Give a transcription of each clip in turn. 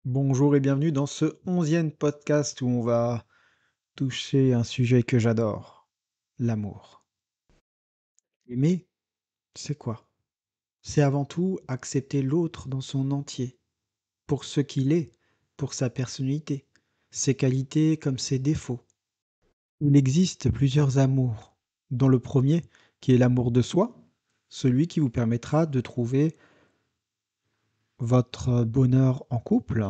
Bonjour et bienvenue dans ce 11e podcast où on va toucher un sujet que j'adore, l'amour. Aimer, c'est quoi? C'est avant tout accepter l'autre dans son entier, pour ce qu'il est, pour sa personnalité, ses qualités comme ses défauts. Il existe plusieurs amours, dont le premier, qui est l'amour de soi, celui qui vous permettra de trouver votre bonheur en couple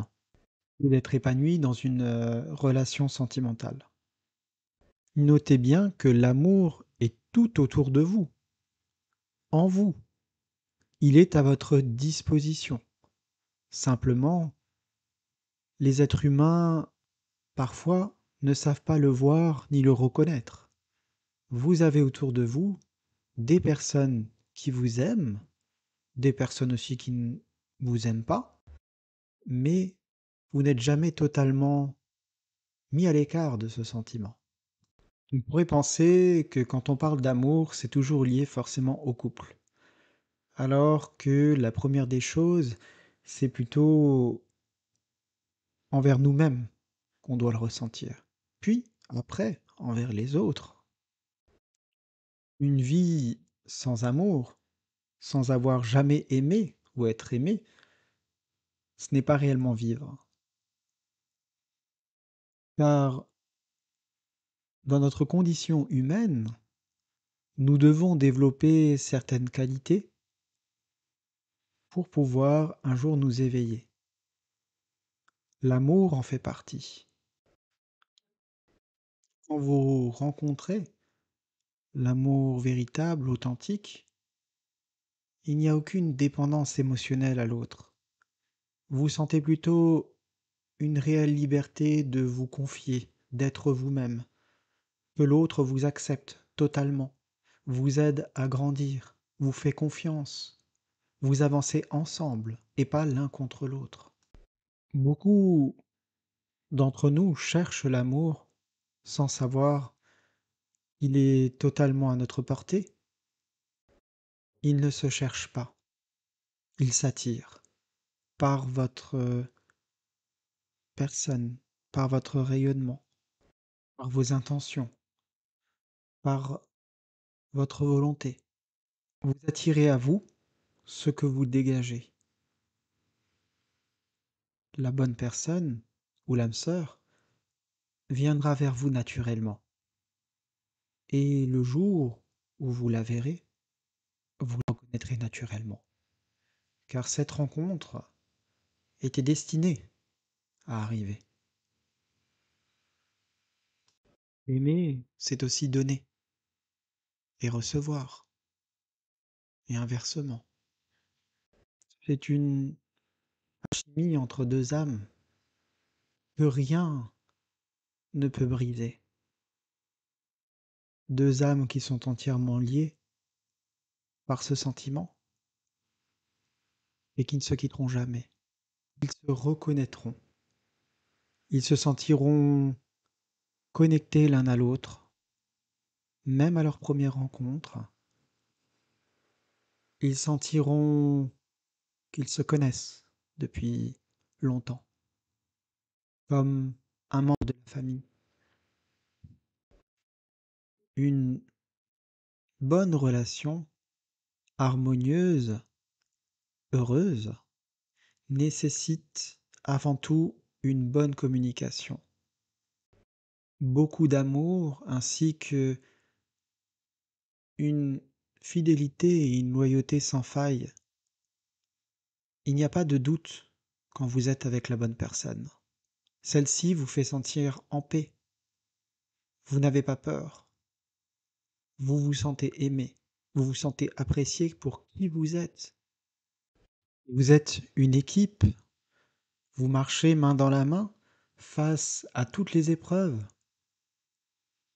et d'être épanoui dans une relation sentimentale. Notez bien que l'amour est tout autour de vous, en vous. Il est à votre disposition. Simplement, les êtres humains, parfois, ne savent pas le voir ni le reconnaître. Vous avez autour de vous des personnes qui vous aiment, des personnes aussi qui ne vous aiment pas, mais vous n'êtes jamais totalement mis à l'écart de ce sentiment. On pourrait penser que quand on parle d'amour, c'est toujours lié forcément au couple. Alors que la première des choses, c'est plutôt envers nous-mêmes qu'on doit le ressentir. Puis, après, envers les autres. Une vie sans amour, sans avoir jamais aimé ou être aimé, ce n'est pas réellement vivre. Car dans notre condition humaine, nous devons développer certaines qualités pour pouvoir un jour nous éveiller. L'amour en fait partie. Quand vous rencontrez l'amour véritable, authentique, il n'y a aucune dépendance émotionnelle à l'autre. Vous sentez plutôt une réelle liberté de vous confier, d'être vous-même, que l'autre vous accepte totalement, vous aide à grandir, vous fait confiance, vous avancez ensemble et pas l'un contre l'autre. Beaucoup d'entre nous cherchent l'amour sans savoir qu'il est totalement à notre portée. Il ne se cherche pas, il s'attire par votre personne, par votre rayonnement, par vos intentions, par votre volonté. Vous attirez à vous ce que vous dégagez. La bonne personne, ou l'âme sœur, viendra vers vous naturellement. Et le jour où vous la verrez, vous la reconnaîtrez naturellement. Car cette rencontre était destinée à arriver. Aimer, c'est aussi donner et recevoir, et inversement. C'est une alchimie entre deux âmes que rien ne peut briser. Deux âmes qui sont entièrement liées par ce sentiment et qui ne se quitteront jamais. Ils se reconnaîtront, ils se sentiront connectés l'un à l'autre, même à leur première rencontre. Ils sentiront qu'ils se connaissent depuis longtemps, comme un membre de la famille. Une bonne relation, harmonieuse, heureuse, nécessite avant tout une bonne communication, beaucoup d'amour ainsi que une fidélité et une loyauté sans faille. Il n'y a pas de doute quand vous êtes avec la bonne personne. Celle-ci vous fait sentir en paix. Vous n'avez pas peur. Vous vous sentez aimé. Vous vous sentez apprécié pour qui vous êtes. Vous êtes une équipe. Vous marchez main dans la main face à toutes les épreuves.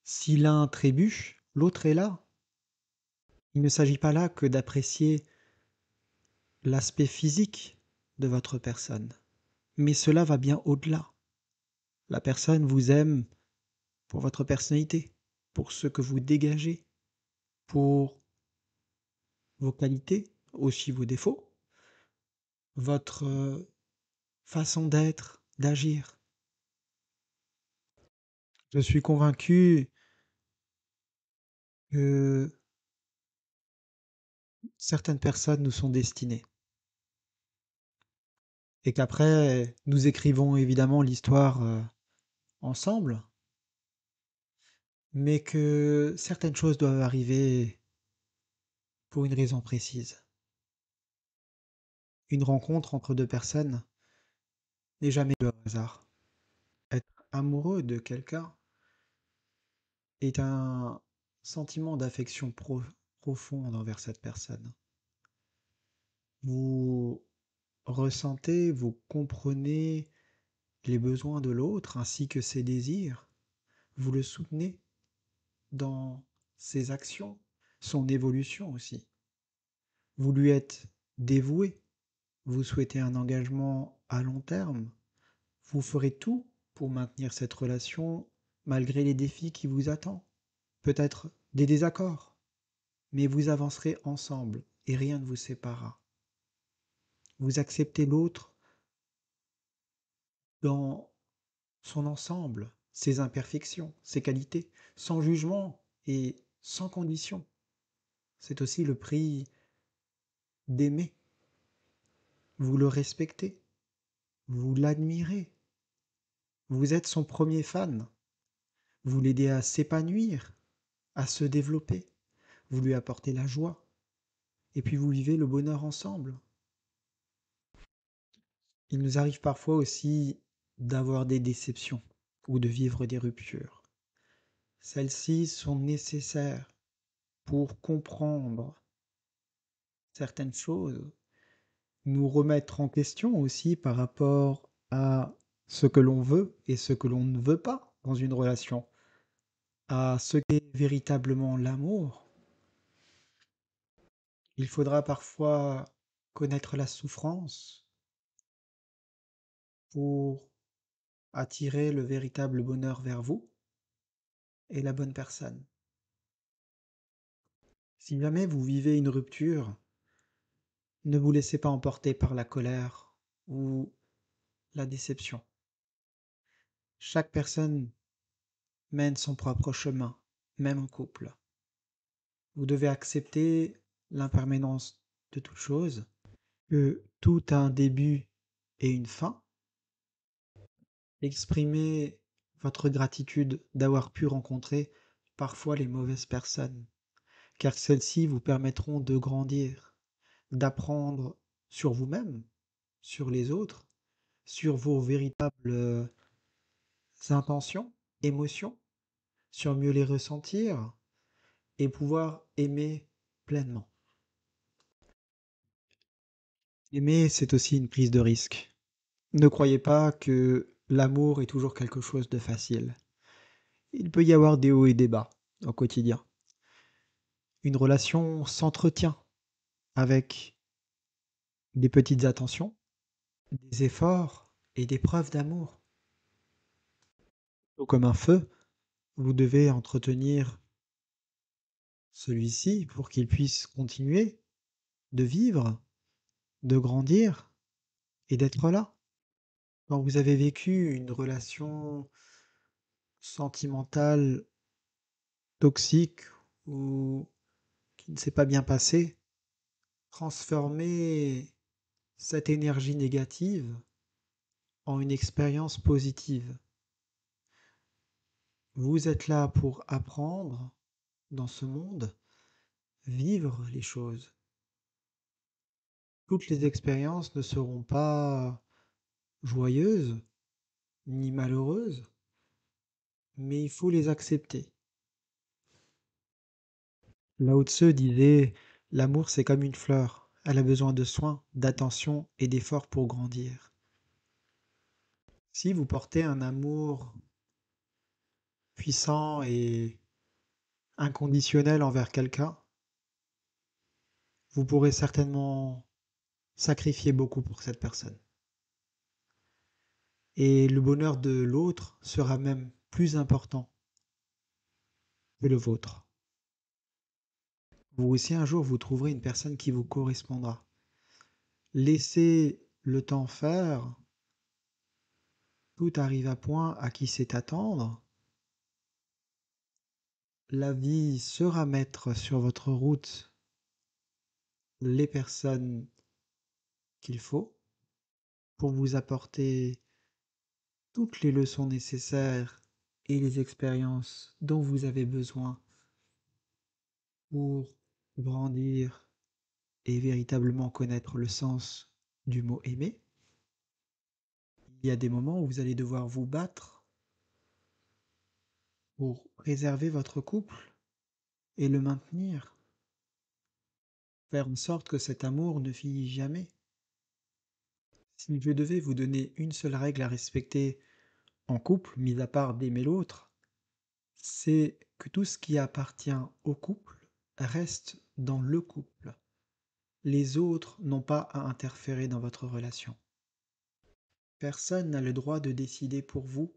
Si l'un trébuche, l'autre est là. Il ne s'agit pas là que d'apprécier l'aspect physique de votre personne, mais cela va bien au-delà. La personne vous aime pour votre personnalité, pour ce que vous dégagez, pour vos qualités, aussi vos défauts, votre façon d'être, d'agir. Je suis convaincu que certaines personnes nous sont destinées et qu'après, nous écrivons évidemment l'histoire ensemble, mais que certaines choses doivent arriver pour une raison précise. Une rencontre entre deux personnes n'est jamais le hasard. Être amoureux de quelqu'un est un sentiment d'affection profonde envers cette personne. Vous ressentez, vous comprenez les besoins de l'autre ainsi que ses désirs. Vous le soutenez dans ses actions, son évolution aussi. Vous lui êtes dévoué, vous souhaitez un engagement à long terme. Vous ferez tout pour maintenir cette relation malgré les défis qui vous attendent. Peut-être des désaccords, mais vous avancerez ensemble et rien ne vous séparera. Vous acceptez l'autre dans son ensemble, ses imperfections, ses qualités, sans jugement et sans condition. C'est aussi le prix d'aimer. Vous le respectez, vous l'admirez, vous êtes son premier fan, vous l'aidez à s'épanouir, à se développer, vous lui apportez la joie, et puis vous vivez le bonheur ensemble. Il nous arrive parfois aussi d'avoir des déceptions ou de vivre des ruptures. Celles-ci sont nécessaires pour comprendre certaines choses, nous remettre en question aussi par rapport à ce que l'on veut et ce que l'on ne veut pas dans une relation, à ce qu'est véritablement l'amour. Il faudra parfois connaître la souffrance pour attirer le véritable bonheur vers vous et la bonne personne. Si jamais vous vivez une rupture, ne vous laissez pas emporter par la colère ou la déception. Chaque personne mène son propre chemin, même en couple. Vous devez accepter l'impermanence de toute chose, que tout a un début et une fin. Exprimez votre gratitude d'avoir pu rencontrer parfois les mauvaises personnes, car celles-ci vous permettront de grandir, d'apprendre sur vous-même, sur les autres, sur vos véritables intentions, émotions, sur mieux les ressentir et pouvoir aimer pleinement. Aimer, c'est aussi une prise de risque. Ne croyez pas que l'amour est toujours quelque chose de facile. Il peut y avoir des hauts et des bas au quotidien. Une relation s'entretient avec des petites attentions, des efforts et des preuves d'amour. Tout comme un feu, vous devez entretenir celui-ci pour qu'il puisse continuer de vivre, de grandir et d'être là. Quand vous avez vécu une relation sentimentale toxique ou qui ne s'est pas bien passée, transformez cette énergie négative en une expérience positive. Vous êtes là pour apprendre dans ce monde, vivre les choses. Toutes les expériences ne seront pas joyeuses ni malheureuses, mais il faut les accepter. Lao Tse disait: l'amour c'est comme une fleur, elle a besoin de soins, d'attention et d'efforts pour grandir. Si vous portez un amour puissant et inconditionnel envers quelqu'un, vous pourrez certainement sacrifier beaucoup pour cette personne. Et le bonheur de l'autre sera même plus important que le vôtre. Vous aussi, un jour, vous trouverez une personne qui vous correspondra. Laissez le temps faire tout arrive à point à qui sait attendre, la vie sera mettre sur votre route les personnes qu'il faut pour vous apporter toutes les leçons nécessaires et les expériences dont vous avez besoin pour grandir et véritablement connaître le sens du mot aimer. Il y a des moments où vous allez devoir vous battre pour préserver votre couple et le maintenir, faire en sorte que cet amour ne finisse jamais. Si je devais vous donner une seule règle à respecter en couple, mis à part d'aimer l'autre, c'est que tout ce qui appartient au couple reste dans le couple. Les autres n'ont pas à interférer dans votre relation. Personne n'a le droit de décider pour vous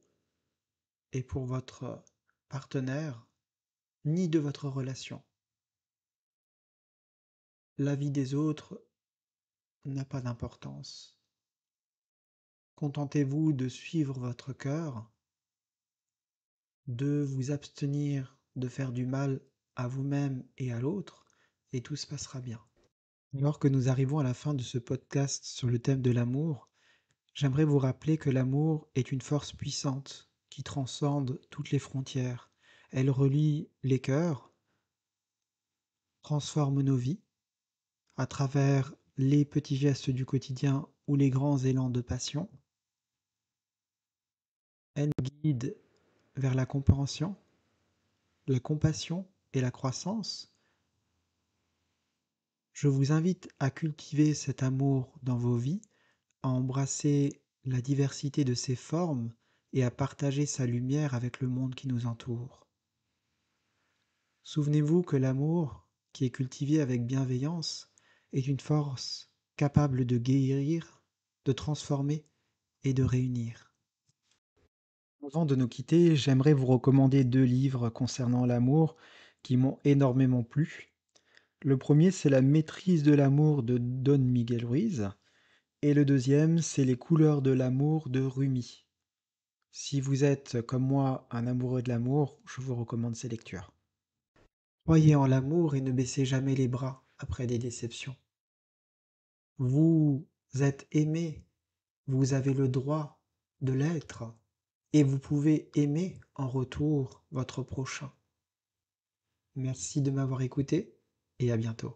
et pour votre partenaire, ni de votre relation. L'avis des autres n'a pas d'importance. Contentez-vous de suivre votre cœur, de vous abstenir de faire du mal à vous-même et à l'autre, et tout se passera bien. Alors que nous arrivons à la fin de ce podcast sur le thème de l'amour, j'aimerais vous rappeler que l'amour est une force puissante qui transcende toutes les frontières. Elle relie les cœurs, transforme nos vies à travers les petits gestes du quotidien ou les grands élans de passion. Elle nous guide vers la compréhension, la compassion et la croissance. Je vous invite à cultiver cet amour dans vos vies, à embrasser la diversité de ses formes et à partager sa lumière avec le monde qui nous entoure. Souvenez-vous que l'amour, qui est cultivé avec bienveillance, est une force capable de guérir, de transformer et de réunir. Avant de nous quitter, j'aimerais vous recommander 2 livres concernant l'amour qui m'ont énormément plu. Le premier, c'est La maîtrise de l'amour de Don Miguel Ruiz et le deuxième, c'est Les couleurs de l'amour de Rumi. Si vous êtes, comme moi, un amoureux de l'amour, je vous recommande ces lectures. Croyez en l'amour et ne baissez jamais les bras après des déceptions. Vous êtes aimé, vous avez le droit de l'être et vous pouvez aimer en retour votre prochain. Merci de m'avoir écouté et à bientôt.